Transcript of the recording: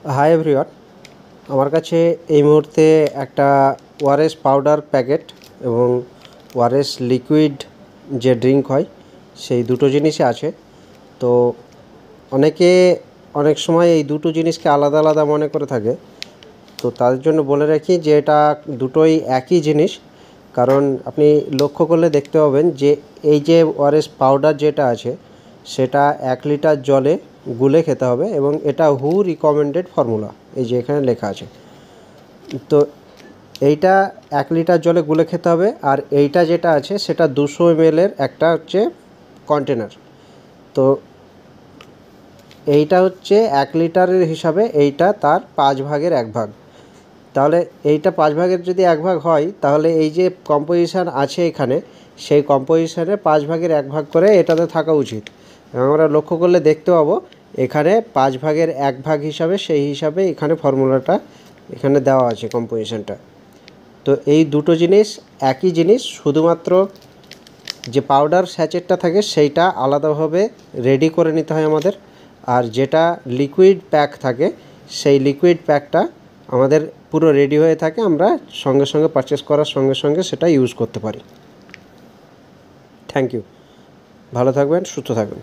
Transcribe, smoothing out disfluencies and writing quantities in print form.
Hi everyone, আমার কাছে এই মুহূর্তে একটা ওআরএস পাউডার প্যাকেট এবং ওআরএস লিকুইড যে ড্রিঙ্ক হয় সেই দুটো জিনিসই আছে। তো অনেকে অনেক সময় এই দুটো জিনিসকে আলাদা আলাদা মনে করে থাকে। তো তাদের জন্য বলে রাখি যে এটা দুটোই একই জিনিস। কারণ আপনি লক্ষ্য করলে দেখতে পাবেন যে এই যে ওআরএস পাউডার যেটা আছে সেটা 1 লিটার জলে গুলে খেতে হবে এবং এটা হু রিকমেন্ডেড ফর্মুলা, এই যে এখানে লেখা আছে। তো এইটা 1 লিটার জলে গুলে খেতে হবে, আর এইটা যেটা আছে সেটা 200 ml একটা হচ্ছে কন্টেনার। তো এইটা হচ্ছে 1 লিটারের হিসাবে এইটা তার 5 ভাগের 1 ভাগ। তাহলে এইটা 5 ভাগের যদি 1 ভাগ হয় তাহলে এই যে কম্পোজিশান আছে এখানে, সেই কম্পোজিশানে 5 ভাগের 1 ভাগ করে এটাতে থাকা উচিত। আমরা লক্ষ্য করলে দেখতে পাবো এখানে 5 ভাগের 1 ভাগ হিসাবে, সেই হিসাবে এখানে ফর্মুলাটা এখানে দেওয়া আছে কম্পোজিশানটা। তো এই দুটো জিনিস একই জিনিস, শুধুমাত্র যে পাউডার স্যাচেটটা থাকে সেইটা আলাদাভাবে রেডি করে নিতে হয় আমাদের, আর যেটা লিকুইড প্যাক থাকে সেই লিকুইড প্যাকটা আমাদের পুরো রেডি হয়ে থাকে, আমরা সঙ্গে সঙ্গে পারচেস করার সঙ্গে সঙ্গে সেটা ইউজ করতে পারি। থ্যাংক ইউ, ভালো থাকবেন, সুস্থ থাকবেন।